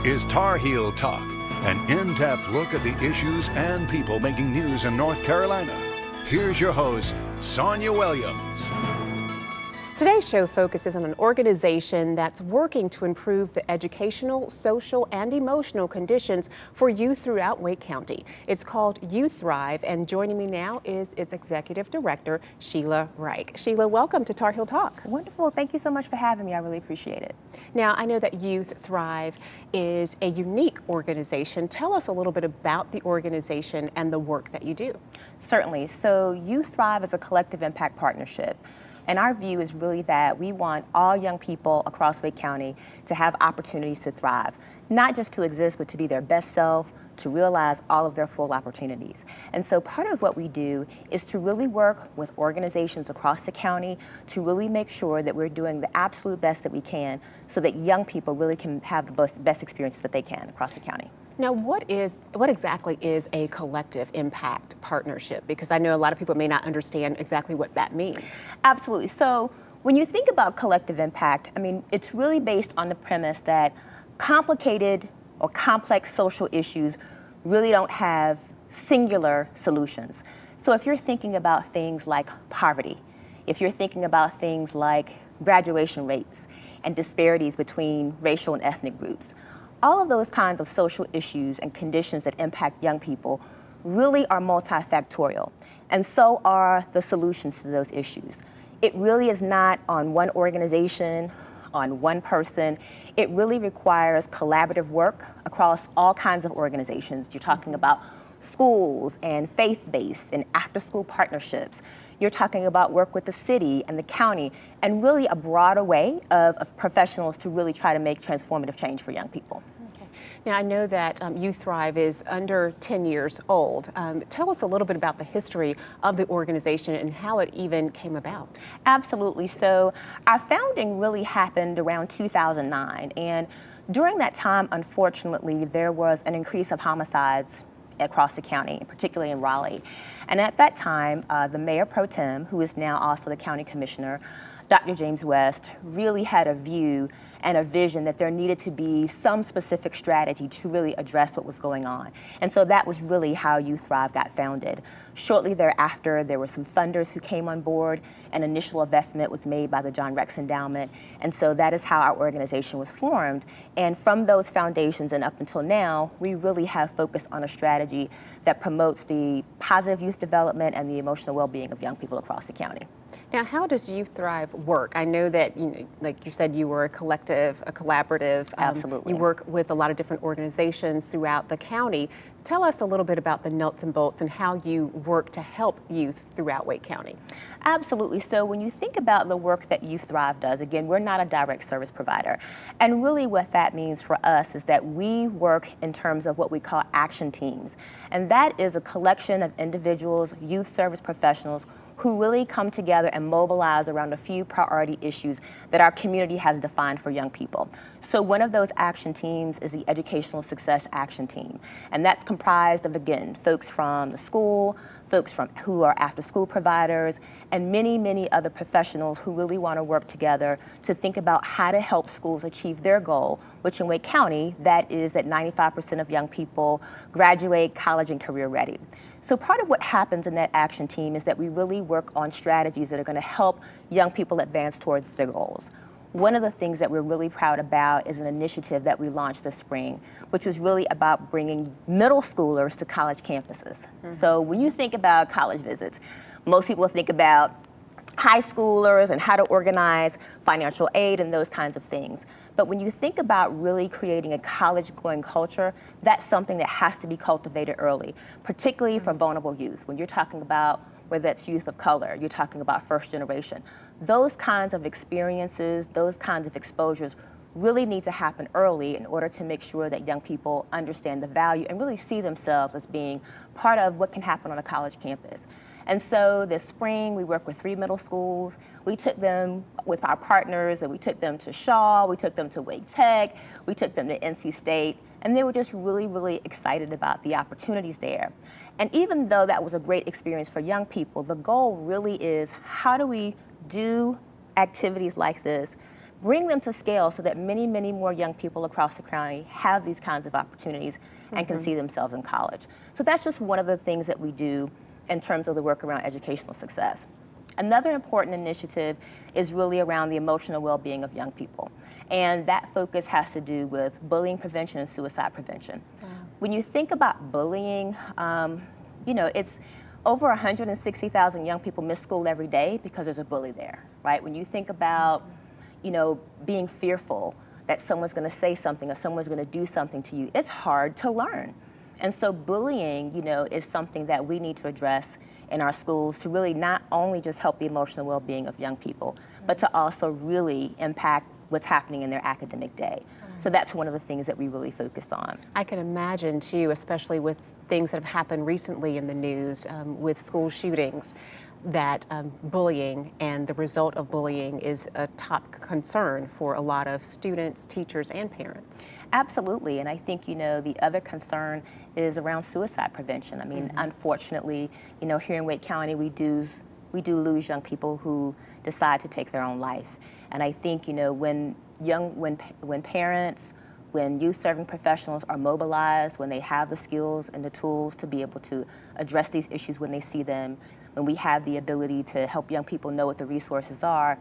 is Tar Heel Talk, an in-depth look at the issues and people making news in North Carolina. Here's your host, Sonia Williams. Today's show focuses on an organization that's working to improve the educational, social, and emotional conditions for youth throughout Wake County. It's called Youth Thrive, and joining me now is its executive director, Sheila Reich. Sheila, welcome to Tar Heel Talk. Wonderful. Thank you so much for having me. I really appreciate it. Now, I know that Youth Thrive is a unique organization. Tell us a little bit about the organization and the work that you do. Certainly. So Youth Thrive is a collective impact partnership. And our view is really that we want all young people across Wake County to have opportunities to thrive, not just to exist, but to be their best self, to realize all of their full opportunities. And so part of what we do is to really work with organizations across the county to really make sure that we're doing the absolute best that we can so that young people really can have the best experiences that they can across the county. Now, what exactly is a collective impact partnership? Because I know a lot of people may not understand exactly what that means. Absolutely. So when you think about collective impact, I mean, it's really based on the premise that complicated or complex social issues really don't have singular solutions. So if you're thinking about things like poverty, if you're thinking about things like graduation rates and disparities between racial and ethnic groups, all of those kinds of social issues and conditions that impact young people really are multifactorial, and so are the solutions to those issues. It really is not on one organization, on one person. It really requires collaborative work across all kinds of organizations. You're talking about schools and faith-based and after-school partnerships. You're talking about work with the city and the county, and really a broad array of professionals to really try to make transformative change for young people. Okay. Now, I know that Youth Thrive is under 10 years old. Tell us a little bit about the history of the organization and how it even came about. Absolutely. So our founding really happened around 2009, and during that time, unfortunately, there was an increase of homicides across the county, particularly in Raleigh. And at that time, the mayor pro tem, who is now also the county commissioner, Dr. James West, really had a view and a vision that there needed to be some specific strategy to really address what was going on. And so that was really how Youth Thrive got founded. Shortly thereafter, there were some funders who came on board. An initial investment was made by the John Rex Endowment. And so that is how our organization was formed. And from those foundations and up until now, we really have focused on a strategy that promotes the positive youth development and the emotional well-being of young people across the county. Now, how does Youth Thrive work? I know that, like you said, you were a collective, a collaborative. Absolutely. You work with a lot of different organizations throughout the county. Tell us a little bit about the nuts and bolts and how you work to help youth throughout Wake County. Absolutely. So when you think about the work that Youth Thrive does, again, we're not a direct service provider. And really what that means for us is that we work in terms of what we call action teams. And that is a collection of individuals, youth service professionals, who really come together and mobilize around a few priority issues that our community has defined for young people. So one of those action teams is the Educational Success Action Team. And that's comprised of, again, folks from the school, folks who are after-school providers, and many, many other professionals who really want to work together to think about how to help schools achieve their goal, which in Wake County, that is that 95% of young people graduate college and career ready. So part of what happens in that action team is that we really work on strategies that are going to help young people advance towards their goals. One of the things that we're really proud about is an initiative that we launched this spring, which was really about bringing middle schoolers to college campuses. Mm-hmm. So when you think about college visits, most people think about high schoolers and how to organize financial aid and those kinds of things. But when you think about really creating a college-going culture, that's something that has to be cultivated early, particularly for vulnerable youth. When you're talking about whether that's youth of color, you're talking about first generation. Those kinds of experiences, those kinds of exposures really need to happen early in order to make sure that young people understand the value and really see themselves as being part of what can happen on a college campus. And so this spring, we worked with 3 middle schools. We took them with our partners, and we took them to Shaw, we took them to Wake Tech, we took them to NC State, and they were just really, really excited about the opportunities there. And even though that was a great experience for young people, the goal really is how do we do activities like this bring them to scale so that many, many more young people across the county have these kinds of opportunities and can see themselves in college. So that's just one of the things that we do in terms of the work around educational success. Another important initiative is really around the emotional well-being of young people. And that focus has to do with bullying prevention and suicide prevention. Wow. When you think about bullying, it's over 160,000 young people miss school every day because there's a bully there, right? When you think about, being fearful that someone's going to say something or someone's going to do something to you, it's hard to learn. And so bullying, is something that we need to address in our schools to really not only just help the emotional well-being of young people, but to also really impact what's happening in their academic day. So that's one of the things that we really focus on. I can imagine too, especially with things that have happened recently in the news with school shootings, that bullying and the result of bullying is a top concern for a lot of students, teachers, and parents. Absolutely, and I think, the other concern is around suicide prevention. I mean, unfortunately, here in Wake County, we do lose young people who decide to take their own life. And I think, when parents, when youth serving professionals are mobilized, when they have the skills and the tools to be able to address these issues when they see them, when we have the ability to help young people know what the resources are,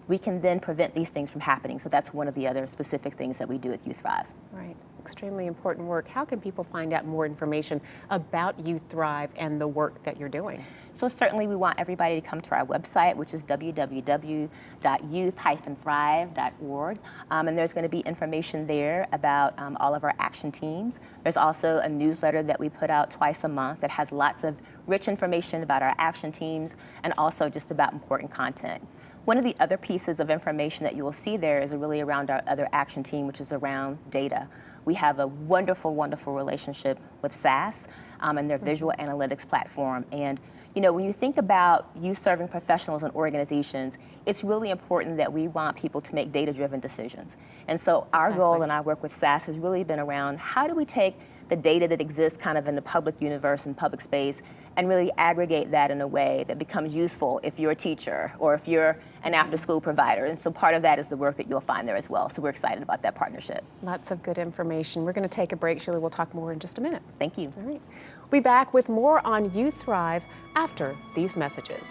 we can then prevent these things from happening. So that's one of the other specific things that we do at Youth Thrive. Right, extremely important work. How can people find out more information about Youth Thrive and the work that you're doing? So certainly we want everybody to come to our website, which is www.youth-thrive.org. And there's going to be information there about all of our action teams. There's also a newsletter that we put out twice a month that has lots of rich information about our action teams and also just about important content. One of the other pieces of information that you will see there is really around our other action team, which is around data. We have a wonderful, wonderful relationship with SAS and their visual analytics platform. And when you think about youth serving professionals and organizations, it's really important that we want people to make data-driven decisions. And so our goal in our work with SAS has really been around how do we take the data that exists kind of in the public universe and public space and really aggregate that in a way that becomes useful if you're a teacher or if you're an after-school provider. And so part of that is the work that you'll find there as well. So we're excited about that partnership. Lots of good information. We're going to take a break, Sheila. We'll talk more in just a minute. Thank you. All right. We'll be back with more on Youth Thrive after these messages.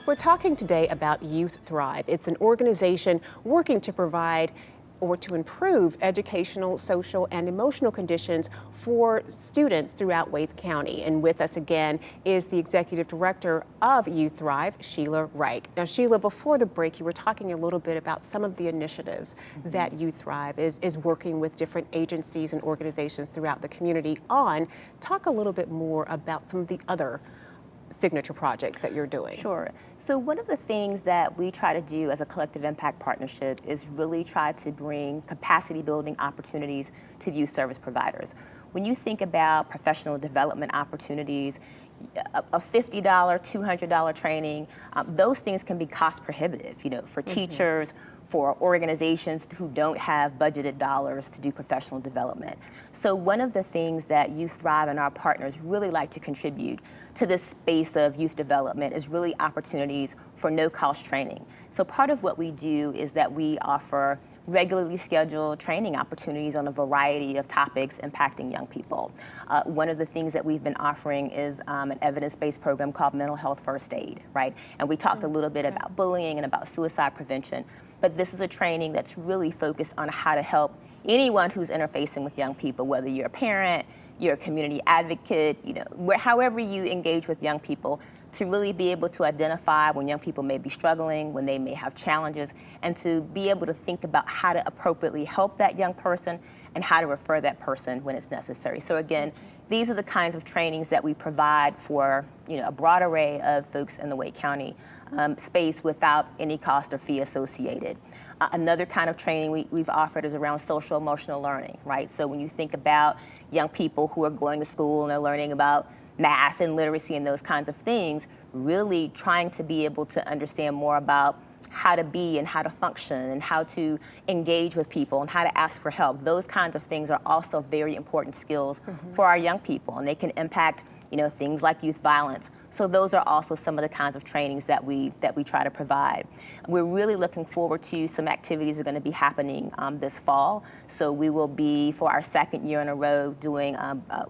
We're talking today about Youth Thrive. It's an organization working to provide or to improve educational, social, and emotional conditions for students throughout Wake County. And with us again is the Executive Director of Youth Thrive, Sheila Reich. Now, Sheila, before the break, you were talking a little bit about some of the initiatives that Youth Thrive is working with different agencies and organizations throughout the community on. Talk a little bit more about some of the other signature projects that you're doing. Sure. So one of the things that we try to do as a collective impact partnership is really try to bring capacity building opportunities to youth service providers. When you think about professional development opportunities, a $50, $200 training, those things can be cost prohibitive, for teachers, for organizations who don't have budgeted dollars to do professional development. So one of the things that Youth Thrive and our partners really like to contribute to this space of youth development is really opportunities for no-cost training. So part of what we do is that we offer regularly scheduled training opportunities on a variety of topics impacting young people. One of the things that we've been offering is an evidence-based program called Mental Health First Aid, right? And we talked a little bit about bullying and about suicide prevention, but this is a training that's really focused on how to help anyone who's interfacing with young people, whether you're a parent, you're a community advocate, however you engage with young people, to really be able to identify when young people may be struggling, when they may have challenges, and to be able to think about how to appropriately help that young person and how to refer that person when it's necessary. So again, these are the kinds of trainings that we provide for a broad array of folks in the Wake County space without any cost or fee associated. Another kind of training we've offered is around social emotional learning, right? So when you think about young people who are going to school and they're learning about math and literacy and those kinds of things, really trying to be able to understand more about how to be and how to function and how to engage with people and how to ask for help. Those kinds of things are also very important skills for our young people, and they can impact, things like youth violence. So those are also some of the kinds of trainings that we try to provide. We're really looking forward to some activities that are going to be happening this fall. So we will be, for our second year in a row, doing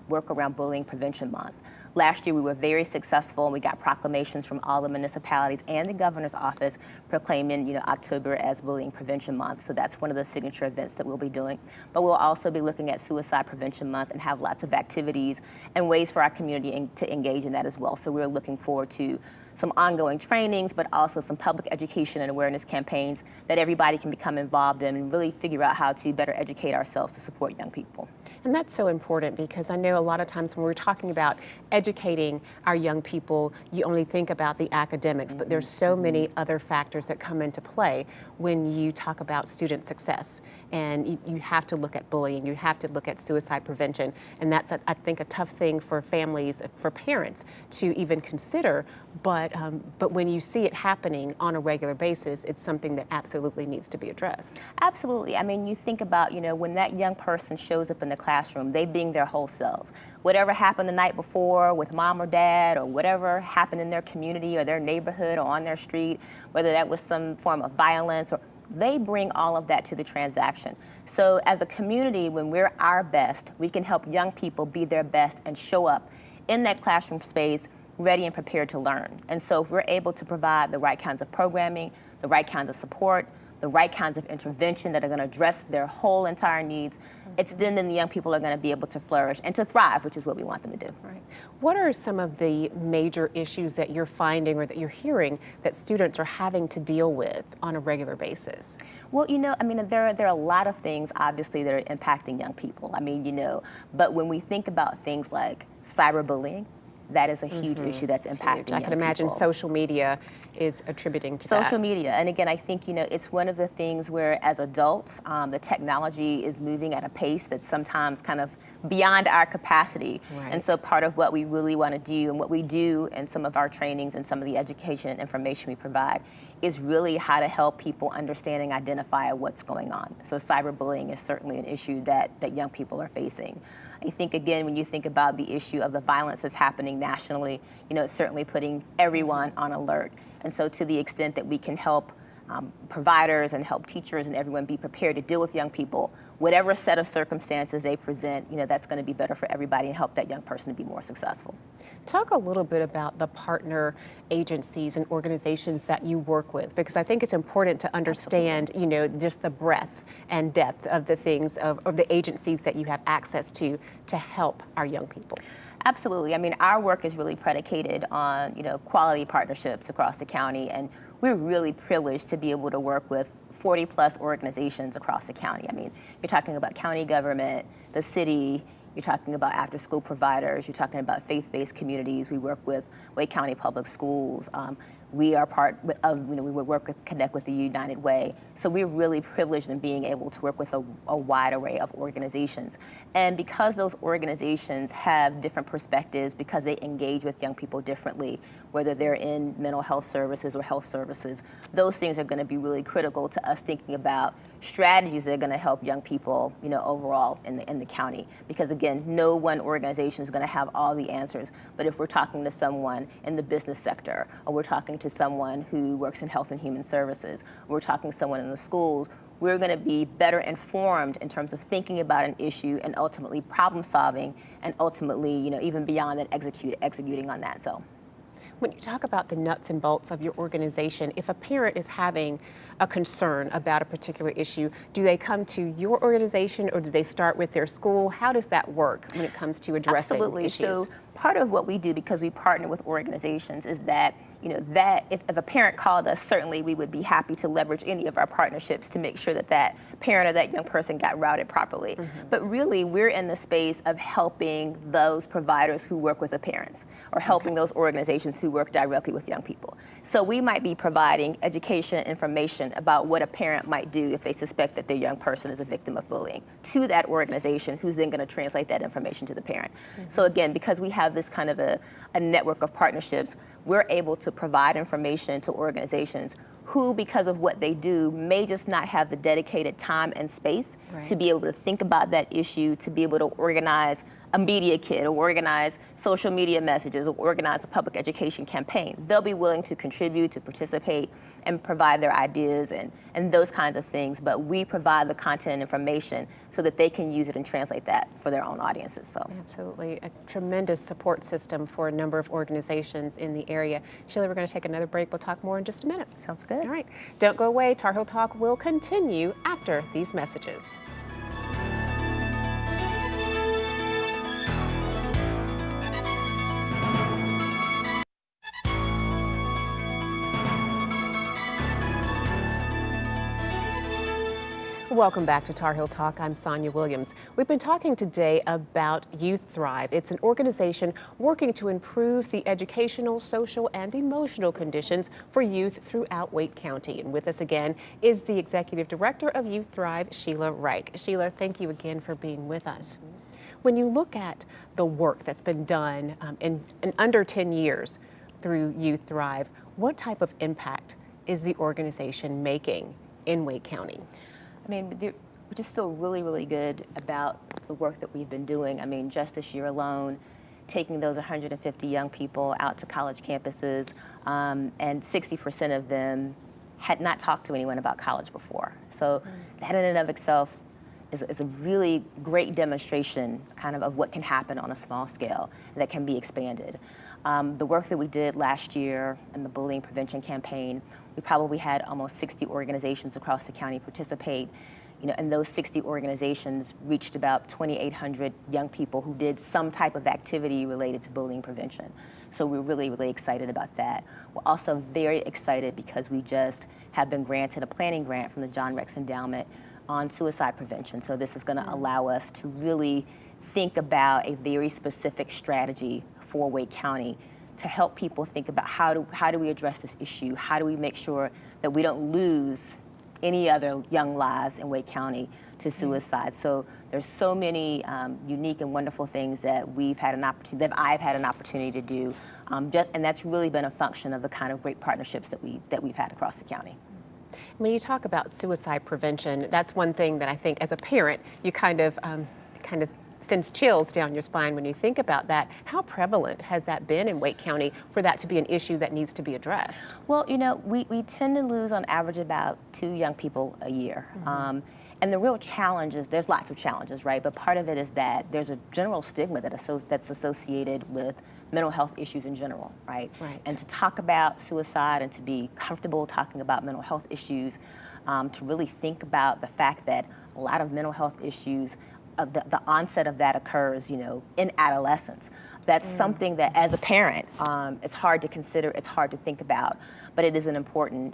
work around Bullying Prevention Month. Last year we were very successful, and we got proclamations from all the municipalities and the governor's office proclaiming October as Bullying Prevention Month. So that's one of the signature events that we'll be doing. But we'll also be looking at Suicide Prevention Month and have lots of activities and ways for our community to engage in that as well. So we're looking forward to some ongoing trainings, but also some public education and awareness campaigns that everybody can become involved in and really figure out how to better educate ourselves to support young people. And that's so important, because I know a lot of times when we're talking about educating our young people, you only think about the academics, but there's so many other factors that come into play when you talk about student success. And you have to look at bullying, you have to look at suicide prevention, and that's, I think, a tough thing for families, for parents to even consider. But when you see it happening on a regular basis, it's something that absolutely needs to be addressed. Absolutely. I mean, you think about, when that young person shows up in the classroom, they being their whole selves. Whatever happened the night before with mom or dad, or whatever happened in their community or their neighborhood or on their street, whether that was some form of violence, or they bring all of that to the transaction. So as a community, when we're our best, we can help young people be their best and show up in that classroom space ready and prepared to learn. And so if we're able to provide the right kinds of programming, the right kinds of support, the right kinds of intervention that are going to address their whole entire needs, it's then the young people are going to be able to flourish and to thrive, which is what we want them to do. Right. What are some of the major issues that you're finding or that you're hearing that students are having to deal with on a regular basis? Well, there are a lot of things, obviously, that are impacting young people. But when we think about things like cyberbullying, that is a huge issue that's impacting young I can imagine people. social media is attributing to that. Social media, and again, I think it's one of the things where, as adults, the technology is moving at a pace that's sometimes kind of beyond our capacity. Right. And so part of what we really want to do, and what we do in some of our trainings and some of the education and information we provide, is really how to help people understand and identify what's going on. So cyberbullying is certainly an issue that young people are facing. I think, again, when you think about the issue of the violence that's happening nationally, it's certainly putting everyone on alert. And so to the extent that we can help providers and help teachers and everyone be prepared to deal with young people, whatever set of circumstances they present, that's going to be better for everybody and help that young person to be more successful. Talk a little bit about the partner agencies and organizations that you work with, because I think it's important to understand, just the breadth and depth of the things of the agencies that you have access to help our young people. Absolutely. Our work is really predicated on, quality partnerships across the county, and we're really privileged to be able to work with 40+ organizations across the county. You're talking about county government, the city, you're talking about after-school providers, you're talking about faith-based communities. We work with Wake County Public Schools. We are part of, we would work with Connect with the United Way. So we're really privileged in being able to work with a wide array of organizations. And because those organizations have different perspectives, because they engage with young people differently, whether they're in mental health services or health services, those things are going to be really critical to us thinking about strategies that are going to help young people, overall in the county. Because again, no one organization is going to have all the answers. But if we're talking to someone in the business sector, or we're talking to someone who works in health and human services, or we're talking to someone in the schools, we're going to be better informed in terms of thinking about an issue and ultimately problem solving, and ultimately, even beyond that, executing on that. So. When you talk about the nuts and bolts of your organization, if a parent is having a concern about a particular issue, do they come to your organization, or do they start with their school? How does that work when it comes to addressing Absolutely. issues? So part of what we do, because we partner with organizations, is that that if a parent called us, certainly we would be happy to leverage any of our partnerships to make sure that that parent or that young person got routed properly. But really, we're in the space of helping those providers who work with the parents, or helping those organizations who work directly with young people. So we might be providing education and information about what a parent might do if they suspect that their young person is a victim of bullying to that organization, who's then going to translate that information to the parent. So again, because we have this kind of a network of partnerships, we're able to provide information to organizations who, because of what they do, may just not have the dedicated time and space to be able to think about that issue, to be able to organize a media kit, or organize social media messages, or organize a public education campaign. They'll be willing to contribute, to participate, and provide their ideas and those kinds of things, but we provide the content and information so that they can use it and translate that for their own audiences. So absolutely, a tremendous support system for a number of organizations in the area. Sheila, we're going to take another break. We'll talk more in just a minute. Sounds good. All right, don't go away. Tar Heel Talk will continue after these messages. Welcome back to Tar Heel Talk. I'm Sonia Williams. We've been talking today about Youth Thrive. It's an organization working to improve the educational, social, and emotional conditions for youth throughout Wake County. And with us again is the Executive Director of Youth Thrive, Sheila Reich. Sheila, thank you again for being with us. When you look at the work that's been done in under 10 years through Youth Thrive, what type of impact is the organization making in Wake County? I mean, we just feel really, really good about the work that we've been doing. I mean, just this year alone, taking those 150 young people out to college campuses, and 60% of them had not talked to anyone about college before. So that in and of itself is a really great demonstration kind of what can happen on a small scale that can be expanded. The work that we did last year in the bullying prevention campaign, we probably had almost 60 organizations across the county participate. You know, and those 60 organizations reached about 2,800 young people who did some type of activity related to bullying prevention. So we're really, really excited about that. We're also very excited because we just have been granted a planning grant from the John Rex Endowment on suicide prevention. So this is going to allow us to really think about a very specific strategy for Wake County to help people think about how do we address this issue? How do we make sure that we don't lose any other young lives in Wake County to suicide? So there's so many unique and wonderful things that we've had an opportunity, that I've had an opportunity to do, and that's really been a function of the kind of great partnerships that we've had across the county. When you talk about suicide prevention, that's one thing that I think as a parent, you kind of sends chills down your spine when you think about that. How prevalent has that been in Wake County for that to be an issue that needs to be addressed? Well, you know, we tend to lose on average about 2 young people a year. And the real challenge is, there's lots of challenges, right? But part of it is that there's a general stigma that's associated with mental health issues in general, right? And to talk about suicide and to be comfortable talking about mental health issues, to really think about the fact that a lot of mental health issues, the onset of that occurs, you know, in adolescence. That's something that, as a parent, it's hard to consider, it's hard to think about, but it is a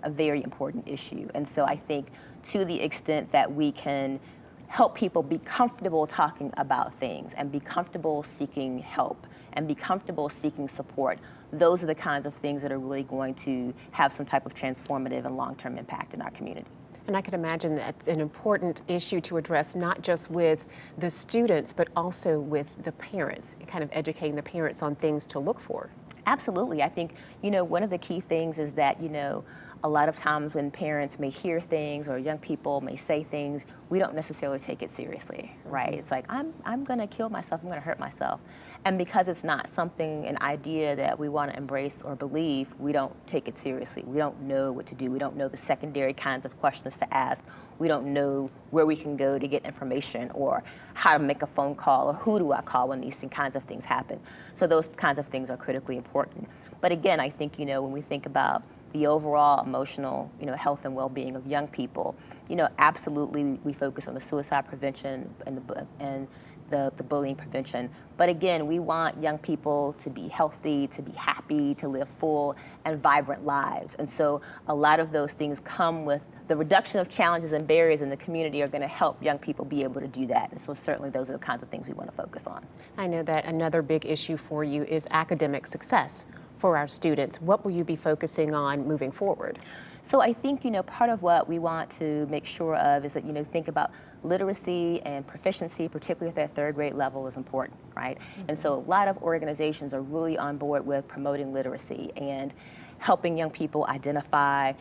very important issue. And so I think, to the extent that we can help people be comfortable talking about things and be comfortable seeking help and be comfortable seeking support, those are the kinds of things that are really going to have some type of transformative and long-term impact in our community. And I can imagine that's an important issue to address, not just with the students, but also with the parents, kind of educating the parents on things to look for. Absolutely. I think, you know, one of the key things is that, you know, a lot of times when parents may hear things or young people may say things, we don't necessarily take it seriously, right? It's like, I'm going to kill myself, I'm going to hurt myself. And because it's not something, an idea that we want to embrace or believe, we don't take it seriously. We don't know what to do. We don't know the secondary kinds of questions to ask. We don't know where we can go to get information or how to make a phone call or who do I call when these kinds of things happen. So those kinds of things are critically important. But again, I think, you know, when we think about the overall emotional, you know, health and well-being of young people, you know, absolutely we focus on the suicide prevention and the bullying prevention. But again, we want young people to be healthy, to be happy, to live full and vibrant lives. And so a lot of those things come with the reduction of challenges and barriers in the community are going to help young people be able to do that. And so certainly those are the kinds of things we want to focus on. I know that another big issue for you is academic success for our students. What will you be focusing on moving forward? So I think, you know, part of what we want to make sure of is that, you know, think about literacy and proficiency, particularly at that 3rd grade level, is important, right? And so a lot of organizations are really on board with promoting literacy and helping young people identify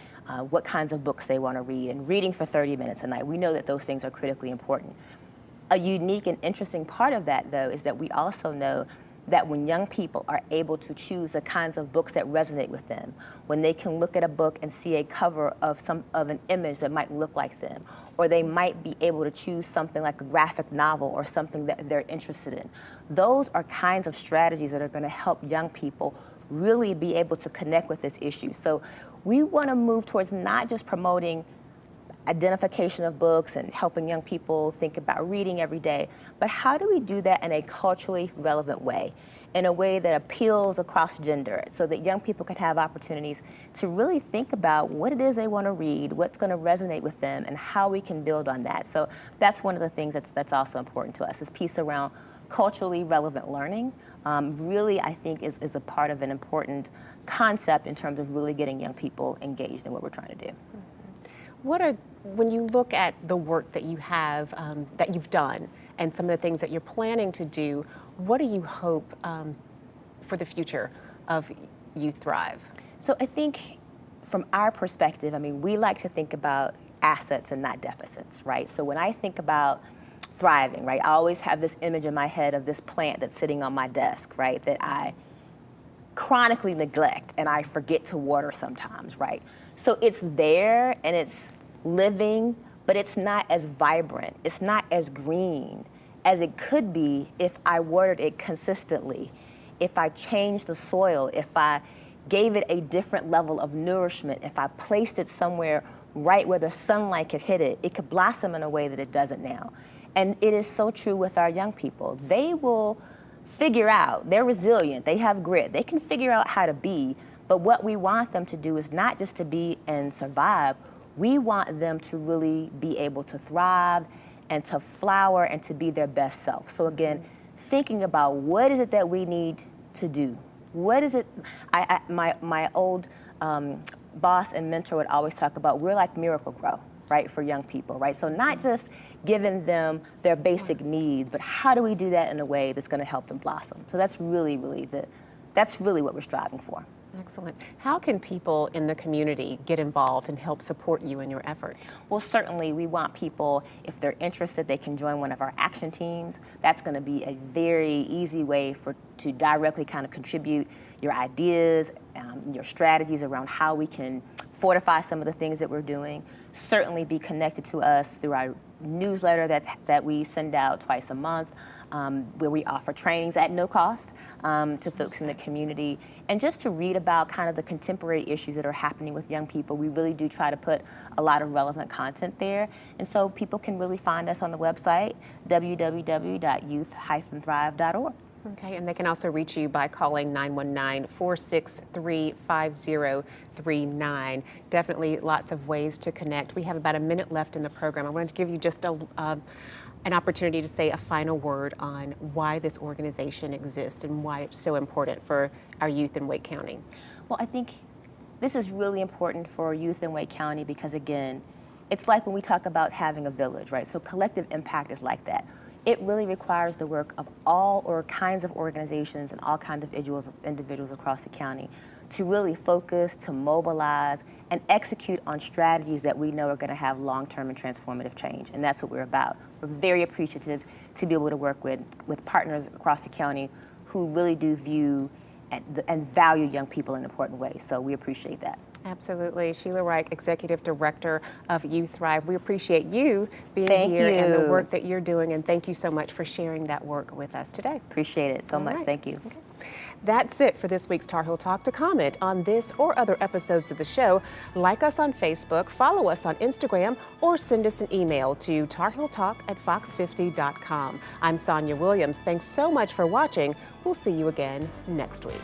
what kinds of books they want to read, and reading for 30 minutes a night. We know that those things are critically important. A unique and interesting part of that, though, is that we also know that when young people are able to choose the kinds of books that resonate with them, when they can look at a book and see a cover of an image that might look like them, or they might be able to choose something like a graphic novel or something that they're interested in, those are kinds of strategies that are going to help young people really be able to connect with this issue. So we want to move towards not just promoting identification of books and helping young people think about reading every day, but how do we do that in a culturally relevant way, in a way that appeals across gender, so that young people can have opportunities to really think about what it is they want to read, what's going to resonate with them, and how we can build on that. So that's one of the things that's also important to us, this piece around culturally relevant learning. Really, I think is a part of an important concept in terms of really getting young people engaged in what we're trying to do. When you look at the work that you have, that you've done, and some of the things that you're planning to do, what do you hope for the future of Youth Thrive? So I think from our perspective, I mean, we like to think about assets and not deficits, right? So when I think about thriving, right, I always have this image in my head of this plant that's sitting on my desk, right, that I chronically neglect and I forget to water sometimes, right? So it's there and it's living, but it's not as vibrant, it's not as green as it could be if I watered it consistently, if I changed the soil, if I gave it a different level of nourishment, if I placed it somewhere right where the sunlight could hit it, it could blossom in a way that it doesn't now. And it is so true with our young people. They will figure out, they're resilient, they have grit, they can figure out how to be, but what we want them to do is not just to be and survive, we want them to really be able to thrive and to flower and to be their best self. So again, thinking about what is it that we need to do? What is it, my old boss and mentor would always talk about, we're like Miracle Grow, right, for young people, right? So not just giving them their basic needs, but how do we do that in a way that's gonna help them blossom? So that's really what we're striving for. Excellent. How can people in the community get involved and help support you in your efforts? Well, certainly we want people, if they're interested, they can join one of our action teams. That's going to be a very easy way to directly kind of contribute your ideas, your strategies around how we can fortify some of the things that we're doing. Certainly be connected to us through our newsletter that we send out twice a month, where we offer trainings at no cost to folks in the community, and just to read about kind of the contemporary issues that are happening with young people. We really do try to put a lot of relevant content there, and so people can really find us on the website, www.youth-thrive.org. Okay, and they can also reach you by calling 919-463-5039. Definitely lots of ways to connect. We have about a minute left in the program. I wanted to give you just an opportunity to say a final word on why this organization exists and why it's so important for our youth in Wake County. Well, I think this is really important for youth in Wake County because, again, it's like when we talk about having a village, right? So collective impact is like that. It really requires the work of all kinds of organizations and all kinds of individuals across the county to really focus, to mobilize, and execute on strategies that we know are going to have long-term and transformative change. And that's what we're about. We're very appreciative to be able to work with partners across the county who really do view and value young people in important ways. So we appreciate that. Absolutely. Sheila Reich, Executive Director of Youth Thrive. We appreciate you being Thank here you. and the work that you're doing, and thank you so much for sharing that work with us today. Appreciate it so much. Right. Thank you. Okay. That's it for this week's Tar Heel Talk. To comment on this or other episodes of the show, like us on Facebook, follow us on Instagram, or send us an email to tarheeltalk@fox50.com. I'm Sonia Williams. Thanks so much for watching. We'll see you again next week.